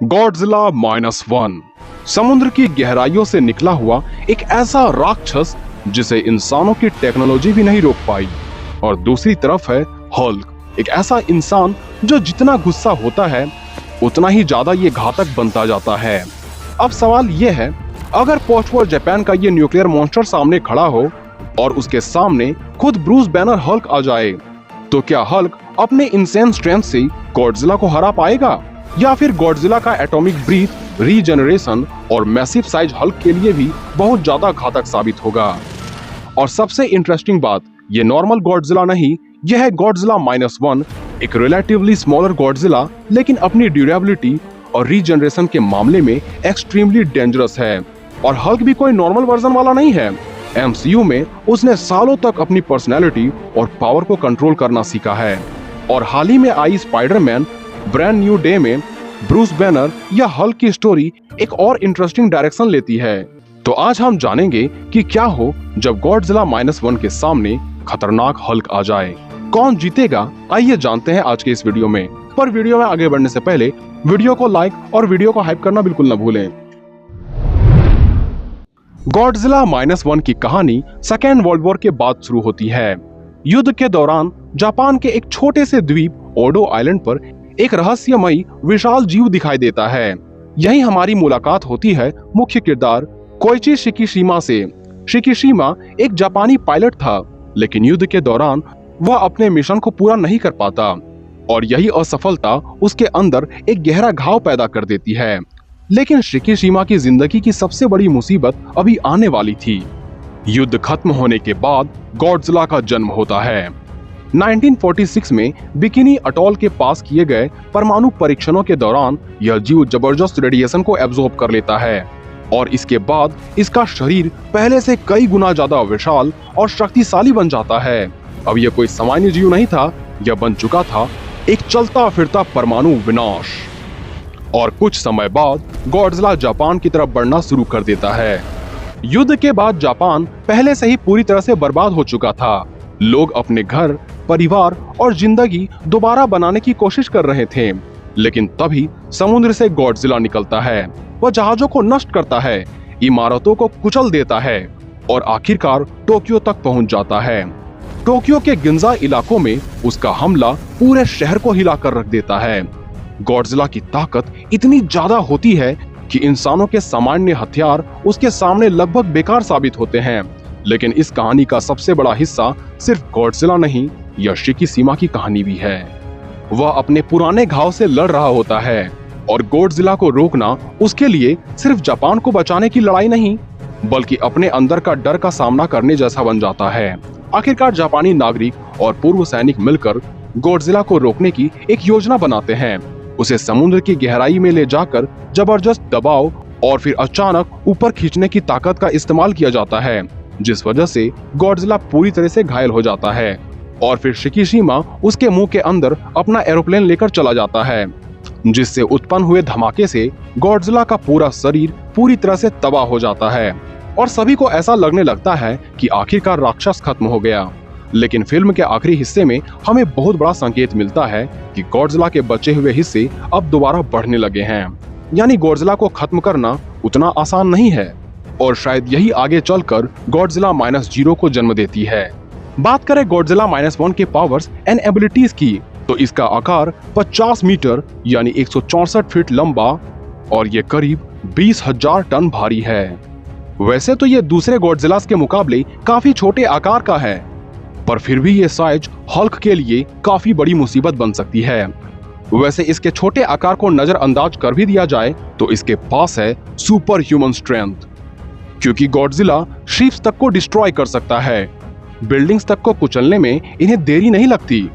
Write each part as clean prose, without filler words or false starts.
Godzilla -1 समुद्र की गहराइयों से निकला हुआ एक ऐसा राक्षस जिसे इंसानों की टेक्नोलॉजी भी नहीं रोक पाई। और दूसरी तरफ है हल्क, एक ऐसा इंसान जो जितना गुस्सा होता है उतना ही ज्यादा ये घातक बनता जाता है। अब सवाल ये है, अगर पोस्ट वॉर जापान का ये न्यूक्लियर मॉन्स्टर सामने खड़ा हो और उसके सामने खुद ब्रूस बैनर हल्क आ जाए, तो क्या हल्क अपने इंसेन स्ट्रेंथ से गॉडजिला को हरा पाएगा, या फिर गॉडजिला का एटॉमिक ब्रीथ, रीजनरेशन और मैसिव साइज हल्क के लिए भी बहुत ज्यादा घातक साबित होगा। और सबसे इंटरेस्टिंग बात, ये नॉर्मल गॉडजिला नहीं, यह है गॉडजिला -1, एक रिलेटिवली स्मॉलर गॉडजिला, लेकिन अपनी ड्यूरेबिलिटी और रीजनरेशन के मामले में एक्सट्रीमली डेंजरस है। और हल्क भी कोई नॉर्मल वर्जन वाला नहीं है। MCU में उसने सालों तक अपनी पर्सनैलिटी और पावर को कंट्रोल करना सीखा है। और हाल ही में आई स्पाइडरमैन ब्रांड न्यू डे में ब्रूस बैनर या हल्क की स्टोरी एक और इंटरेस्टिंग डायरेक्शन लेती है। तो आज हम जानेंगे कि क्या हो जब गॉडजिला -1 के सामने खतरनाक हल्क आ जाए। कौन जीतेगा, आइए जानते हैं आज के इस वीडियो में। पर वीडियो में आगे बढ़ने से पहले वीडियो को लाइक और वीडियो को हाइप करना बिल्कुल न भूलें। गॉडजिला -1 की कहानी सेकेंड वर्ल्ड वॉर के बाद शुरू होती है। युद्ध के दौरान जापान के एक छोटे से द्वीप ओडो आइलैंड पर एक रहस्यमयी विशाल जीव दिखाई देता है। यही हमारी मुलाकात होती है मुख्य किरदार कोइची शिकिशिमा से। शिकिशिमा एक जापानी पायलट था, लेकिन युद्ध के दौरान वह अपने मिशन को पूरा नहीं कर पाता और यही असफलता उसके अंदर एक गहरा घाव पैदा कर देती है। लेकिन शिकिशिमा की जिंदगी की सबसे बड़ी मुसीबत अभी आने वाली थी। युद्ध खत्म होने के बाद गॉडजिला का जन्म होता है। 1946 में बिकिनी अटॉल के पास किए गए परमाणु परीक्षणों के दौरान यह जीव जबरदस्त रेडिएशन को एब्जॉर्ब कर लेता है और इसके बाद इसका शरीर पहले से कई गुना ज्यादा विशाल और शक्तिशाली बन जाता है। अब यह कोई सामान्य जीव नहीं था, यह बन चुका था एक चलता फिरता परमाणु विनाश। और कुछ समय बाद गॉडजिला जापान की तरफ बढ़ना शुरू कर देता है। युद्ध के बाद जापान पहले से ही पूरी तरह से बर्बाद हो चुका था। लोग अपने घर, परिवार और जिंदगी दोबारा बनाने की कोशिश कर रहे थे। लेकिन तभी समुद्र से गॉडजिला निकलता है। वह जहाजों को नष्ट करता है, इमारतों को कुचल देता है और आखिरकार टोक्यो तक पहुंच जाता है। टोक्यो के गिंजा इलाकों में उसका हमला पूरे शहर को हिलाकर रख देता है। गॉडजिला की ताकत इतनी ज्यादा होती है कि इंसानों के सामान्य हथियार उसके सामने लगभग बेकार साबित होते हैं। लेकिन इस कहानी का सबसे बड़ा हिस्सा सिर्फ गॉडजिला नहीं, यह शिकिशिमा की कहानी भी है। वह अपने पुराने घाव से लड़ रहा होता है और गॉडजिला को रोकना उसके लिए सिर्फ जापान को बचाने की लड़ाई नहीं, बल्कि अपने अंदर का डर का सामना करने जैसा बन जाता है। आखिरकार जापानी नागरिक और पूर्व सैनिक मिलकर गॉडजिला को रोकने की एक योजना बनाते हैं। उसे समुद्र की गहराई में ले जाकर जबरदस्त दबाव और फिर अचानक ऊपर खींचने की ताकत का इस्तेमाल किया जाता है, जिस वजह से गॉडजिला पूरी तरह से घायल हो जाता है। और फिर शिकिशिमा उसके मुंह के अंदर अपना एरोप्लेन लेकर चला जाता है, जिससे उत्पन्न हुए धमाके से गॉडजिला का पूरा शरीर पूरी तरह से तबाह हो जाता है और सभी को ऐसा लगने लगता है कि आखिरकार राक्षस खत्म हो गया। लेकिन फिल्म के आखिरी हिस्से में हमें बहुत बड़ा संकेत मिलता है कि गॉडजिला के बचे हुए हिस्से अब दोबारा बढ़ने लगे हैं। यानी गॉडजिला को खत्म करना उतना आसान नहीं है और शायद यही आगे चलकर गॉडजिला -0 को जन्म देती है। बात करें गॉडजिला -1 के पावर्स एंड एबिलिटीज की, तो इसका आकार 50 मीटर यानी 164 फीट लंबा और ये करीब 20,000 टन भारी है। वैसे तो ये दूसरे गॉडजिलास के मुकाबले काफी छोटे आकार का है, पर फिर भी ये साइज हल्क के लिए काफी बड़ी मुसीबत बन सकती है। वैसे इसके छोटे आकार को नजरअंदाज कर भी दिया जाए तो इसके पास है सुपर ह्यूमन स्ट्रेंथ, क्योंकि गॉडजिला शिप्स तक को डिस्ट्रॉय कर सकता है। बिल्डिंग्स तक को कुचलने में इन्हें देरी नहीं लगती।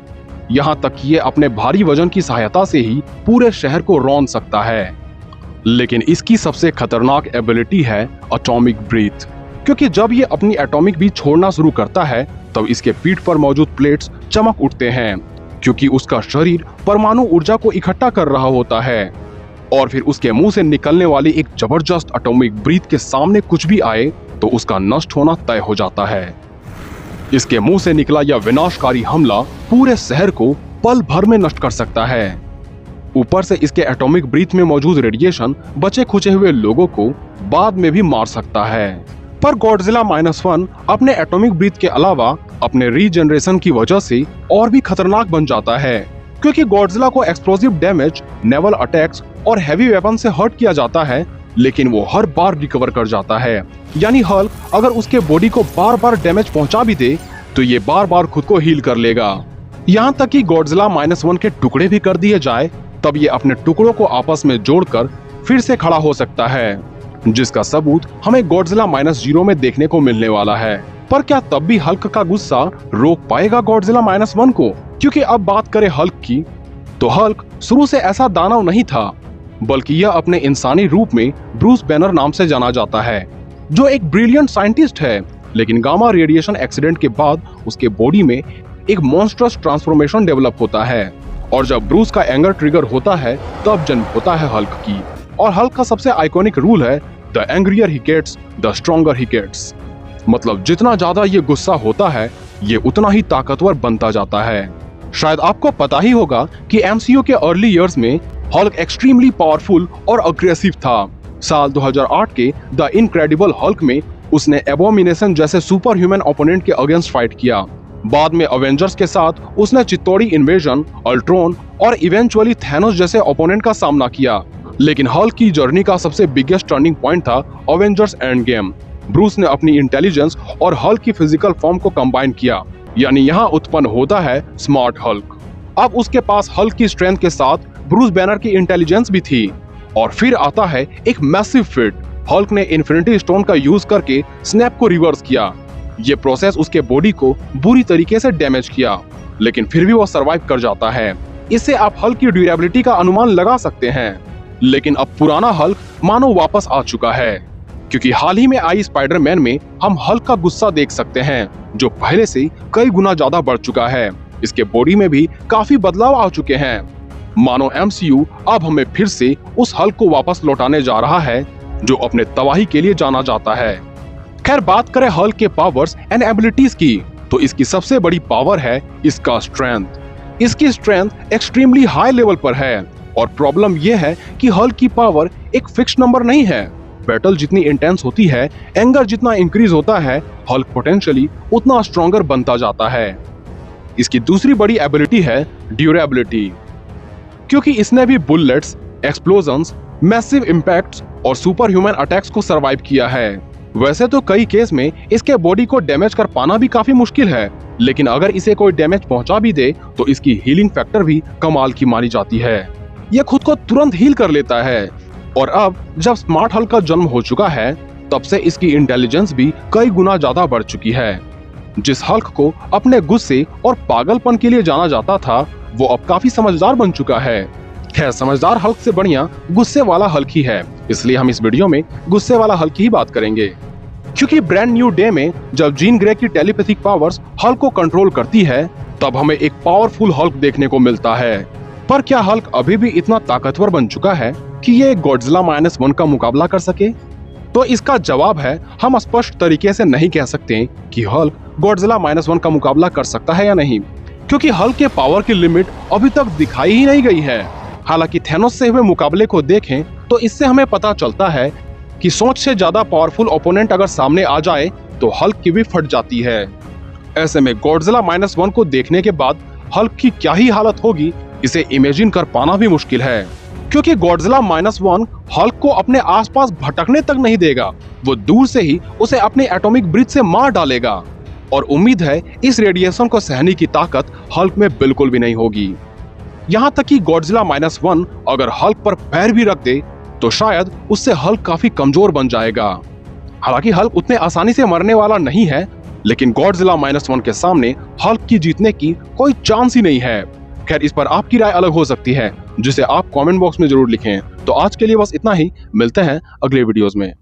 यहाँ तक ये अपने भारी वजन की सहायता से ही पूरे शहर को रौंद सकता है। लेकिन इसकी सबसे खतरनाक एबिलिटी है एटॉमिक ब्रीथ, क्योंकि जब ये अपनी एटॉमिक बीज छोड़ना शुरू करता है तब इसके पीठ पर मौजूद प्लेट्स चमक उठते हैं, क्योंकि उसका शरीर परमाणु ऊर्जा को इकट्ठा कर रहा होता है। और फिर उसके मुंह से निकलने वाली एक जबरदस्त एटॉमिक ब्रीथ के सामने कुछ भी आए तो उसका नष्ट होना तय हो जाता है। इसके मुंह से निकला यह विनाशकारी हमला पूरे शहर को पल भर में नष्ट कर सकता है। ऊपर से इसके एटॉमिक ब्रीथ में मौजूद रेडिएशन बचे खुचे हुए लोगों को बाद में भी मार सकता है। पर गॉडजिला -1 अपने एटॉमिक ब्रीथ के अलावा अपने रीजनरेशन की वजह से और भी खतरनाक बन जाता है, क्योंकि गॉडजिला को एक्सप्लोसिव डैमेज, नेवल अटैक्स और हैवी वेपन से हर्ट किया जाता है, लेकिन वो हर बार रिकवर कर जाता है। यानी हल्क अगर उसके बॉडी को बार बार डैमेज पहुंचा भी दे तो ये बार बार खुद को हील कर लेगा। यहाँ तक कि गॉडजिला -1 के टुकड़े भी कर दिए जाए तब ये अपने टुकड़ों को आपस में जोड़कर फिर से खड़ा हो सकता है, जिसका सबूत हमें गॉडजिला -0 में देखने को मिलने वाला है। पर क्या तब भी हल्क का गुस्सा रोक पाएगा गॉडजिला -1 को? क्योंकि अब बात करें हल्क की, तो हल्क शुरू से ऐसा दानव नहीं था, बल्कि यह अपने इंसानी रूप में ब्रूस बैनर नाम से जाना जाता है, जो एक ब्रिलियंट साइंटिस्ट है। लेकिन गामा रेडिएशन एक्सीडेंट के बाद उसके बॉडी में एक मॉन्स्ट्रस ट्रांसफॉर्मेशन डेवलप होता है, और जब ब्रूस का एंगर ट्रिगर होता है तब जन्म होता है हल्क की। और हल्क का सबसे आइकॉनिक रूल है the angrier he gets the stronger he gets. मतलब जितना ज्यादा ये गुस्सा होता है ये उतना ही ताकतवर बनता जाता है। शायद आपको पता ही होगा कि एमसीयू के अर्ली इयर्स में हल्क एक्सट्रीमली पावरफुल और अग्रेसिव था। साल 2008 के द इनक्रेडिबल हल्क में उसने एबोमिनेशन जैसे सुपर ह्यूमन ओपोनेंट के अगेंस्ट फाइट किया। बाद में अवेंजर्स के साथ उसने चित्तौड़ी इन्वेजन, अल्ट्रॉन और इवेंचुअली थैनोस जैसे ओपोनेंट का सामना किया। लेकिन हल्क की जर्नी का सबसे बिगेस्ट टर्निंग पॉइंट था अवेंजर्स एंड गेम। ब्रूस ने अपनी इंटेलिजेंस और हल्क की फिजिकल फॉर्म को कंबाइन किया, यानी यहाँ उत्पन्न होता है स्मार्ट हल्क। अब उसके पास हल्क की स्ट्रेंथ के साथ ब्रूस बैनर की इंटेलिजेंस भी थी। और फिर आता है एक मैसिव फिट। हल्क ने इन्फिनिटी स्टोन का यूज करके स्नैप को रिवर्स किया। ये प्रोसेस उसके बॉडी को बुरी तरीके से डैमेज किया, लेकिन फिर भी वो सरवाइव कर जाता है। इससे आप हल्क की ड्यूरेबिलिटी का अनुमान लगा सकते हैं। लेकिन अब पुराना हल्क मानो वापस आ चुका है, क्योंकि हाल ही में आई स्पाइडरमैन में हम हल्क का गुस्सा देख सकते हैं, जो पहले से कई गुना ज्यादा बढ़ चुका है। इसके बॉडी में भी काफी बदलाव आ चुके हैं। मानो एमसीयू अब हमें फिर से उस हल्क को वापस लौटाने जा रहा है जो अपने तबाही के लिए जाना जाता है। खैर, बात करें हल्क के पावर्स एंड एबिलिटीज की, तो इसकी सबसे बड़ी पावर है इसका स्ट्रेंथ। इसकी स्ट्रेंथ एक्सट्रीमली हाई लेवल पर है, और प्रॉब्लम यह है कि हल्क की पावर एक फिक्स नंबर नहीं है। बैटल जितनी इंटेंस होती है, एंगर जितना इंक्रीज होता है, हल्क पोटेंशियली उतना स्ट्रॉन्गर बनता जाता है। इसकी दूसरी बड़ी एबिलिटी है ड्यूरेबिलिटी, क्योंकि इसने भी बुलेट्स, एक्सप्लोजन्स, मैसिव इम्पैक्ट्स और सुपर ह्यूमन अटैक्स को सरवाइव किया है। वैसे तो कई केस में इसके बॉडी को डैमेज कर पाना भी काफी मुश्किल है, लेकिन अगर इसे कोई डैमेज पहुंचा भी दे तो इसकी हीलिंग फैक्टर भी कमाल की मानी जाती है। यह खुद को तुरंत हील कर लेता है। और अब जब स्मार्ट हल्क का जन्म हो चुका है, तब से इसकी इंटेलिजेंस भी कई गुना ज्यादा बढ़ चुकी है। जिस हल्क को अपने गुस्से और पागलपन के लिए जाना जाता था, वो अब काफी समझदार बन चुका है। खैर, समझदार हल्क से बढ़िया गुस्से वाला हल्क ही है, इसलिए हम इस वीडियो में गुस्से वाला हल्क की ही बात करेंगे। क्योंकि ब्रांड न्यू डे में जब जीन ग्रे की टेलीपैथिक पावर्स हल्क को कंट्रोल करती है, तब हमें एक पावरफुल हल्क देखने को मिलता है। पर क्या हल्क अभी भी इतना ताकतवर बन चुका है कि ये गॉडजिला -1 का मुकाबला कर सके? तो इसका जवाब है, हम स्पष्ट तरीके से नहीं कह सकते कि हल्क गॉडजिला -1 का मुकाबला कर सकता है या नहीं, क्योंकि हल्क के पावर की लिमिट अभी तक दिखाई ही नहीं गई है। हालांकि थैनोस से हुए मुकाबले को देखें तो इससे हमें पता चलता है कि सोच से ज्यादा पावरफुल ओपोनेंट अगर सामने आ जाए तो हल्क की भी फट जाती है। ऐसे में गॉडजिला -1 को देखने के बाद हल्क की क्या ही हालत होगी, इसे इमेजिन कर पाना भी मुश्किल है। क्योंकि गॉडजिला -1 हल्क को अपने आसपास भटकने तक नहीं देगा, वो दूर से ही उसे अपने एटॉमिक ब्रीथ से मार डालेगा। और उम्मीद है इस रेडिएशन को सहने की ताकत हल्क में बिल्कुल भी नहीं होगी। यहाँ तक कि गॉडजिला -1 अगर हल्क पर पैर भी रख दे तो शायद उससे हल्क काफी कमजोर बन जाएगा। हालांकि हल्क उतने आसानी से मरने वाला नहीं है, लेकिन गॉडजिला -1 के सामने हल्क की जीतने की कोई चांस ही नहीं है। खैर, इस पर आपकी राय अलग हो सकती है, जिसे आप कमेंट बॉक्स में जरूर लिखें। तो आज के लिए बस इतना ही, मिलते हैं अगले वीडियोस में।